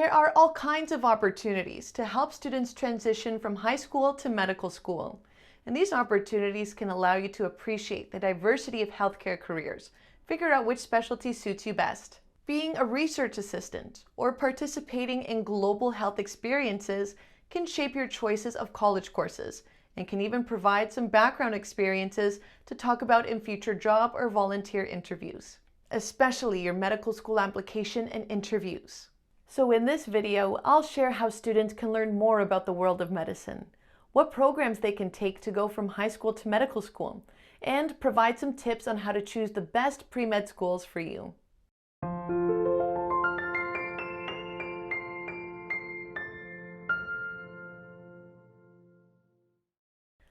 There are all kinds of opportunities to help students transition from high school to medical school. And these opportunities can allow you to appreciate the diversity of healthcare careers, figure out which specialty suits you best. Being a research assistant or participating in global health experiences can shape your choices of college courses and can even provide some background experiences to talk about in future job or volunteer interviews, especially your medical school application and interviews. So in this video, I'll share how students can learn more about the world of medicine, what programs they can take to go from high school to medical school, and provide some tips on how to choose the best pre-med schools for you.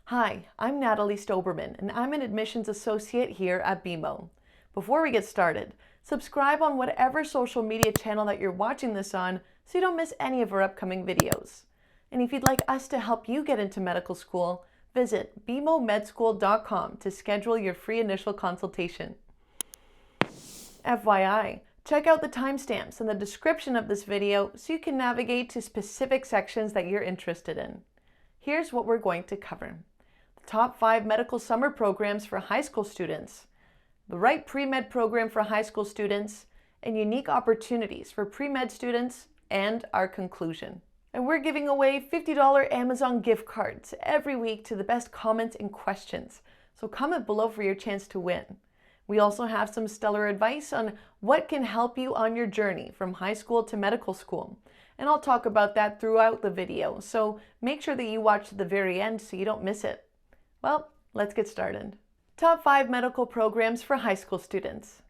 Hi, I'm Natalie Stoberman, and I'm an admissions associate here at BeMo. Before we get started, subscribe on whatever social media channel that you're watching this on so you don't miss any of our upcoming videos. And if you'd like us to help you get into medical school, visit bemomedschool.com to schedule your free initial consultation. FYI, check out the timestamps in the description of this video so you can navigate to specific sections that you're interested in. Here's what we're going to cover. The top 5 medical summer programs for high school students, the right pre-med program for high school students, and unique opportunities for pre-med students, and our conclusion. And we're giving away $50 Amazon gift cards every week to the best comments and questions, so comment below for your chance to win. We also have some stellar advice on what can help you on your journey from high school to medical school, and I'll talk about that throughout the video, so make sure that you watch to the very end so you don't miss it. Well, let's get started. Top 5 medical programs for high school students.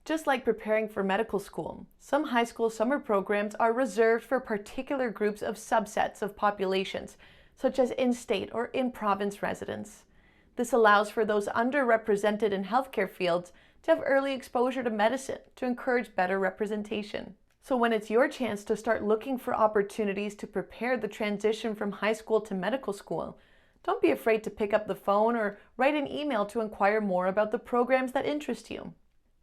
Just like preparing for medical school, some high school summer programs are reserved for particular groups of subsets of populations, such as in-state or in-province residents. This allows for those underrepresented in healthcare fields to have early exposure to medicine to encourage better representation. So when it's your chance to start looking for opportunities to prepare the transition from high school to medical school, don't be afraid to pick up the phone or write an email to inquire more about the programs that interest you.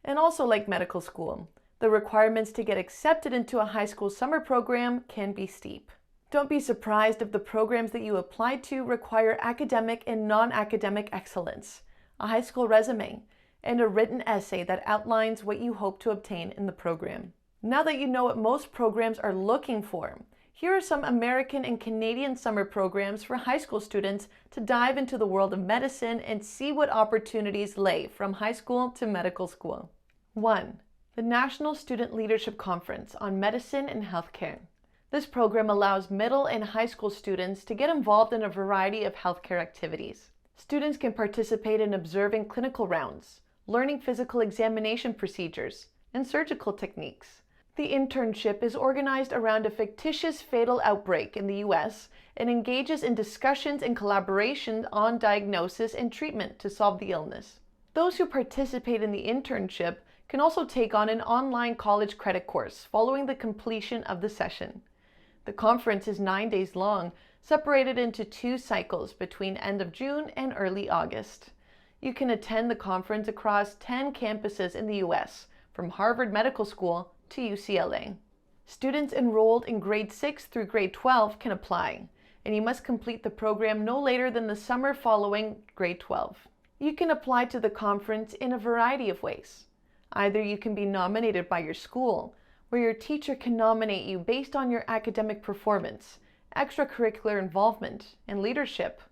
And also, like medical school, the requirements to get accepted into a high school summer program can be steep. Don't be surprised if the programs that you apply to require academic and non-academic excellence, a high school resume, and a written essay that outlines what you hope to obtain in the program. Now that you know what most programs are looking for, here are some American and Canadian summer programs for high school students to dive into the world of medicine and see what opportunities lay from high school to medical school. 1. The National Student Leadership Conference on Medicine and Healthcare. This program allows middle and high school students to get involved in a variety of healthcare activities. Students can participate in observing clinical rounds, learning physical examination procedures, and surgical techniques. The internship is organized around a fictitious fatal outbreak in the US and engages in discussions and collaboration on diagnosis and treatment to solve the illness. Those who participate in the internship can also take on an online college credit course following the completion of the session. The conference is 9 days long, separated into 2 cycles between end of June and early August. You can attend the conference across 10 campuses in the US, from Harvard Medical School to UCLA. Students enrolled in grade 6 through grade 12 can apply, and you must complete the program no later than the summer following grade 12. You can apply to the conference in a variety of ways. Either you can be nominated by your school, where your teacher can nominate you based on your academic performance, extracurricular involvement, and leadership.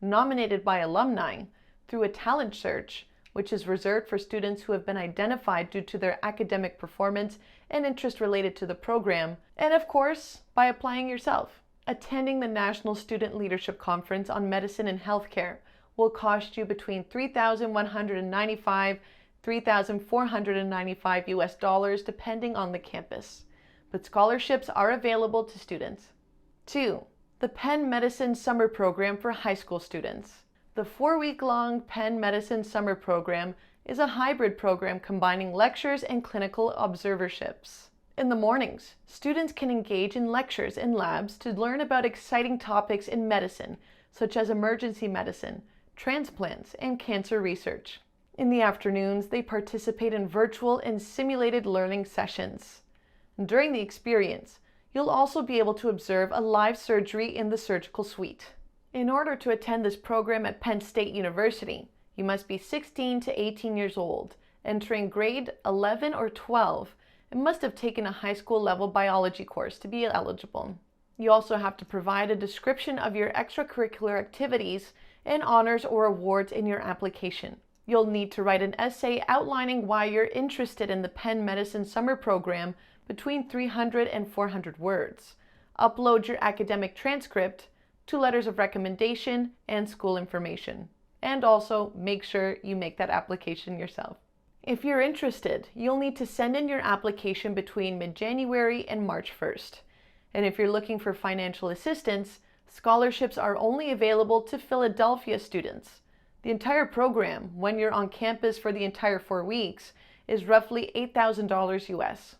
Nominated by alumni through a talent search, which is reserved for students who have been identified due to their academic performance and interest related to the program, and of course, by applying yourself. Attending the National Student Leadership Conference on Medicine and Healthcare will cost you between $3,195 $3,495 US depending on the campus, but scholarships are available to students. 2. The Penn Medicine Summer Program for high school students. The 4-week-long Penn Medicine Summer Program is a hybrid program combining lectures and clinical observerships. In the mornings, students can engage in lectures and labs to learn about exciting topics in medicine, such as emergency medicine, transplants, and cancer research. In the afternoons, they participate in virtual and simulated learning sessions. During the experience, You'll also be able to observe a live surgery in the surgical suite. In order to attend this program at Penn State University, you must be 16 to 18 years old, entering grade 11 or 12, and must have taken a high school level biology course to be eligible. You also have to provide a description of your extracurricular activities and honors or awards in your application. You'll need to write an essay outlining why you're interested in the Penn Medicine Summer Program between 300 and 400 words. Upload your academic transcript, 2 letters of recommendation, and school information. And also make sure you make that application yourself. If you're interested, you'll need to send in your application between mid-January and March 1st. And if you're looking for financial assistance, scholarships are only available to Philadelphia students. The entire program, when you're on campus for the entire 4 weeks, is roughly $8,000 US.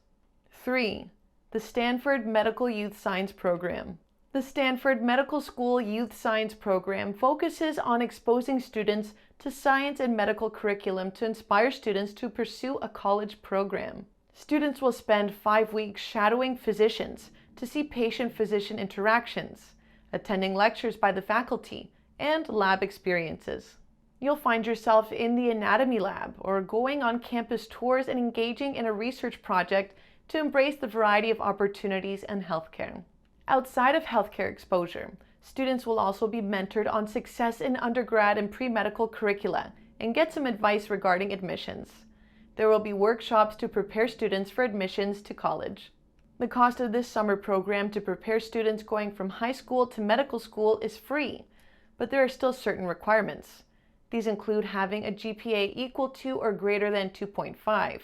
3. The Stanford Medical Youth Science Program. The Stanford Medical School Youth Science Program focuses on exposing students to science and medical curriculum to inspire students to pursue a college program. Students will spend 5 weeks shadowing physicians to see patient-physician interactions, attending lectures by the faculty, and lab experiences. You'll find yourself in the anatomy lab or going on campus tours and engaging in a research project to embrace the variety of opportunities in healthcare. Outside of healthcare exposure, students will also be mentored on success in undergrad and pre-medical curricula and get some advice regarding admissions. There will be workshops to prepare students for admissions to college. The cost of this summer program to prepare students going from high school to medical school is free, but there are still certain requirements. These include having a GPA equal to or greater than 2.5,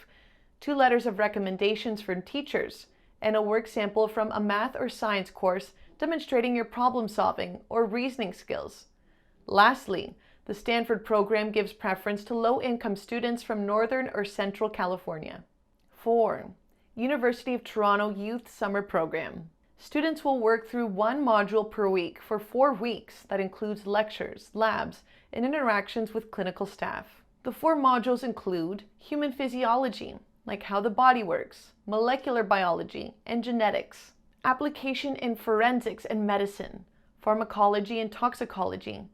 2 letters of recommendations from teachers, and a work sample from a math or science course demonstrating your problem-solving or reasoning skills. Lastly, the Stanford program gives preference to low-income students from Northern or Central California. 4. University of Toronto Youth Summer Program. Students will work through 1 module per week for 4 weeks that includes lectures, labs, and interactions with clinical staff. The 4 modules include human physiology, like how the body works, molecular biology, and genetics, application in forensics and medicine, pharmacology and toxicology,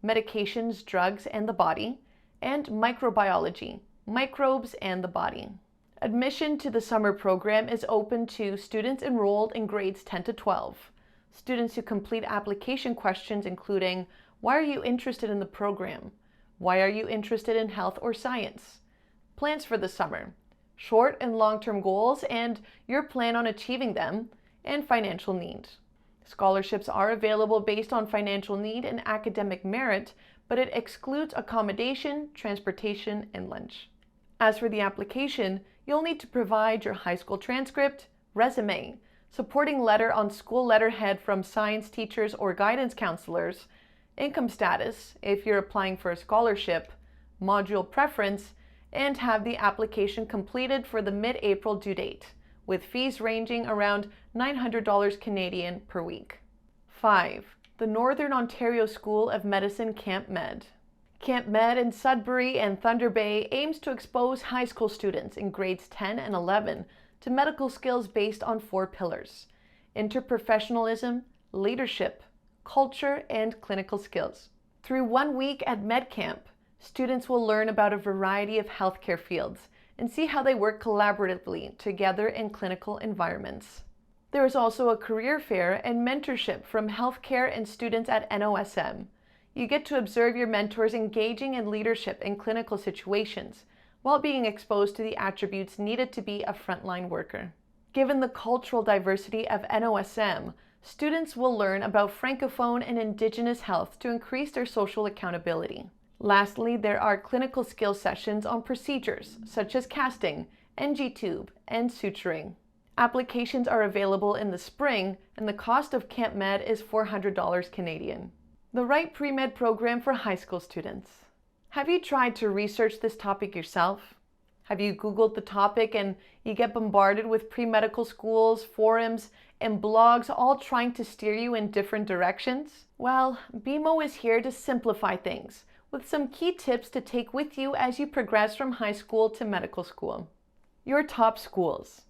medications, drugs, and the body, and microbiology, microbes and the body. Admission to the summer program is open to students enrolled in grades 10 to 12. Students who complete application questions including, why are you interested in the program? Why are you interested in health or science? Plans for the summer, short and long-term goals and your plan on achieving them, and financial need. Scholarships are available based on financial need and academic merit, but it excludes accommodation, transportation, and lunch. As for the application, you'll need to provide your high school transcript, resume, supporting letter on school letterhead from science teachers or guidance counselors, income status if you're applying for a scholarship, module preference, and have the application completed for the mid-April due date, with fees ranging around $900 Canadian per week. 5. The Northern Ontario School of Medicine Camp Med. Camp Med in Sudbury and Thunder Bay aims to expose high school students in grades 10 and 11 to medical skills based on 4 pillars: interprofessionalism, leadership, culture, and clinical skills. Through 1 week at Med Camp, students will learn about a variety of healthcare fields and see how they work collaboratively together in clinical environments. There is also a career fair and mentorship from healthcare and students at NOSM. You get to observe your mentors engaging in leadership in clinical situations while being exposed to the attributes needed to be a frontline worker. Given the cultural diversity of NOSM, students will learn about Francophone and Indigenous health to increase their social accountability. Lastly, there are clinical skill sessions on procedures such as casting, NG tube, and suturing. Applications are available in the spring, and the cost of Camp Med is $400 Canadian. The right pre-med program for high school students. Have you tried to research this topic yourself? Have you Googled the topic and you get bombarded with pre-medical schools, forums, and blogs all trying to steer you in different directions? Well, BeMo is here to simplify things with some key tips to take with you as you progress from high school to medical school. Your top schools.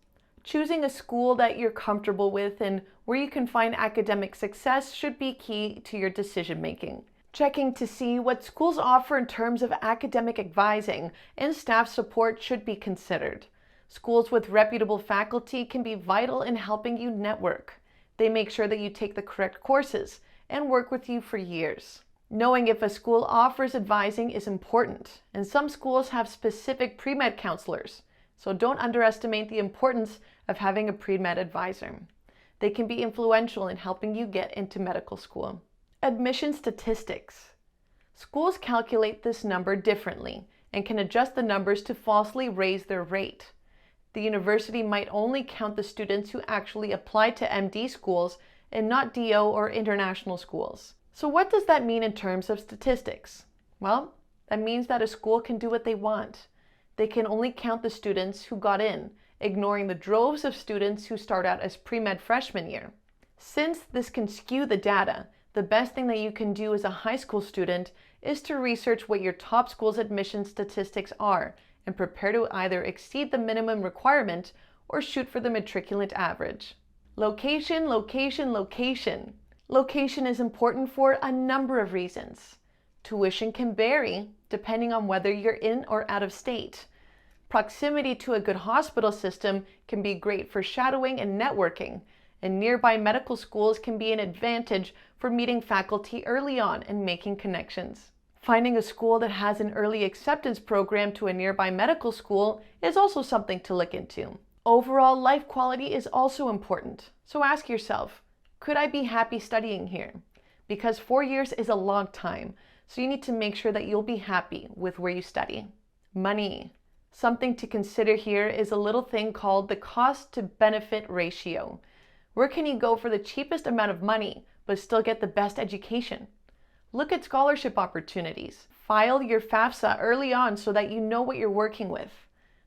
Choosing a school that you're comfortable with and where you can find academic success should be key to your decision making. Checking to see what schools offer in terms of academic advising and staff support should be considered. Schools with reputable faculty can be vital in helping you network. They make sure that you take the correct courses and work with you for years. Knowing if a school offers advising is important, and some schools have specific pre-med counselors, so don't underestimate the importance of having a pre-med advisor. They can be influential in helping you get into medical school. Admission statistics. Schools calculate this number differently and can adjust the numbers to falsely raise their rate. The university might only count the students who actually apply to MD schools and not DO or international schools. So what does that mean in terms of statistics? Well, that means that a school can do what they want. They can only count the students who got in, ignoring the droves of students who start out as pre-med freshman year. Since this can skew the data, the best thing that you can do as a high school student is to research what your top school's admission statistics are and prepare to either exceed the minimum requirement or shoot for the matriculant average. Location, location, location. Location is important for a number of reasons. Tuition can vary depending on whether you're in or out of state. Proximity to a good hospital system can be great for shadowing and networking, and nearby medical schools can be an advantage for meeting faculty early on and making connections. Finding a school that has an early acceptance program to a nearby medical school is also something to look into. Overall life quality is also important, so ask yourself, could I be happy studying here? Because 4 years is a long time, so you need to make sure that you'll be happy with where you study. Money. Something to consider here is a little thing called the cost to benefit ratio. Where can you go for the cheapest amount of money, but still get the best education? Look at scholarship opportunities. File your FAFSA early on so that you know what you're working with.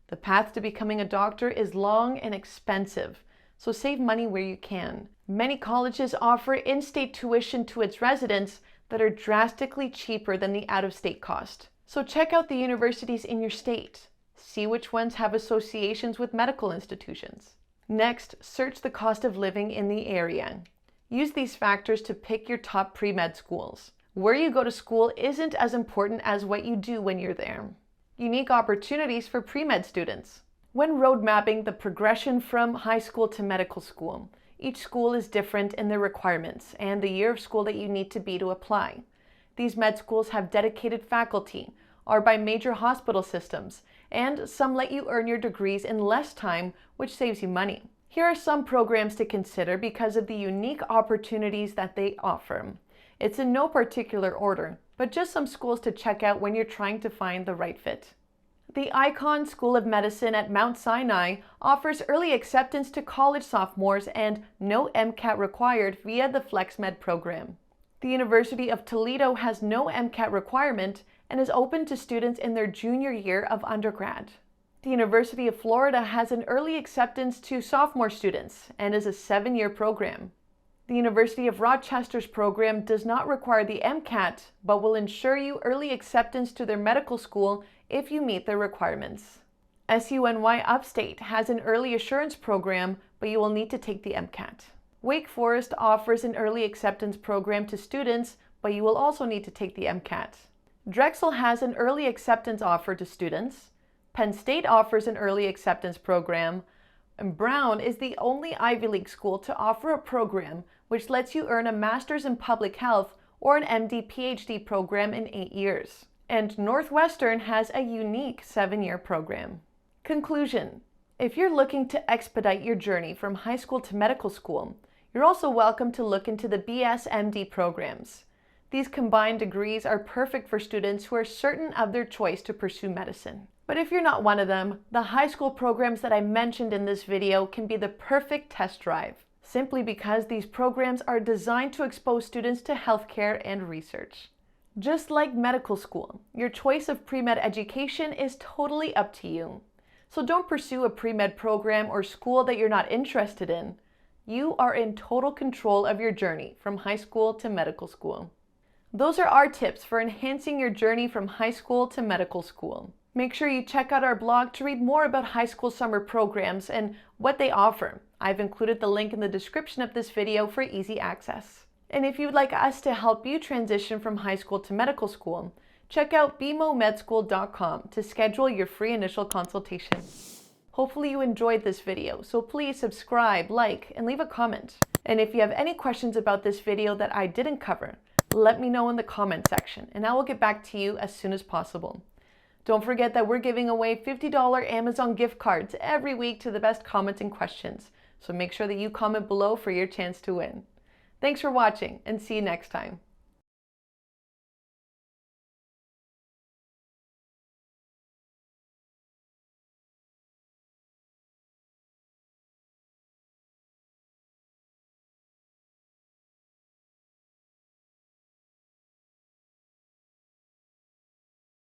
The path to becoming a doctor is long and expensive, so save money where you can. Many colleges offer in-state tuition to its residents that are drastically cheaper than the out-of-state cost. So check out the universities in your state. See which ones have associations with medical institutions. Next, search the cost of living in the area. Use these factors to pick your top pre-med schools. Where you go to school isn't as important as what you do when you're there. Unique opportunities for pre-med students. When road mapping the progression from high school to medical school, each school is different in their requirements and the year of school that you need to be to apply. These med schools have dedicated faculty, are by major hospital systems, and some let you earn your degrees in less time, which saves you money. Here are some programs to consider because of the unique opportunities that they offer. It's in no particular order, but just some schools to check out when you're trying to find the right fit. The Icahn School of Medicine at Mount Sinai offers early acceptance to college sophomores and no MCAT required via the FlexMed program. The University of Toledo has no MCAT requirement and is open to students in their junior year of undergrad. The University of Florida has an early acceptance to sophomore students and is a 7-year program. The University of Rochester's program does not require the MCAT, but will ensure you early acceptance to their medical school if you meet their requirements. SUNY Upstate has an early assurance program, but you will need to take the MCAT. Wake Forest offers an early acceptance program to students, but you will also need to take the MCAT. Drexel has an early acceptance offer to students. Penn State offers an early acceptance program. And Brown is the only Ivy League school to offer a program which lets you earn a master's in public health or an MD-PhD program in 8 years. And Northwestern has a unique 7-year program. Conclusion: if you're looking to expedite your journey from high school to medical school, you're also welcome to look into the BS-MD programs. These combined degrees are perfect for students who are certain of their choice to pursue medicine. But if you're not one of them, the high school programs that I mentioned in this video can be the perfect test drive, simply because these programs are designed to expose students to healthcare and research. Just like medical school, your choice of pre-med education is totally up to you. So don't pursue a pre-med program or school that you're not interested in. You are in total control of your journey from high school to medical school. Those are our tips for enhancing your journey from high school to medical school. Make sure you check out our blog to read more about high school summer programs and what they offer. I've included the link in the description of this video for easy access. And if you'd like us to help you transition from high school to medical school, check out BeMoMedSchool.com to schedule your free initial consultation. Hopefully you enjoyed this video, so please subscribe, like, and leave a comment. And if you have any questions about this video that I didn't cover, let me know in the comment section, and I will get back to you as soon as possible. Don't forget that we're giving away $50 Amazon gift cards every week to the best commenting questions, so make sure that you comment below for your chance to win. Thanks for watching, and see you next time.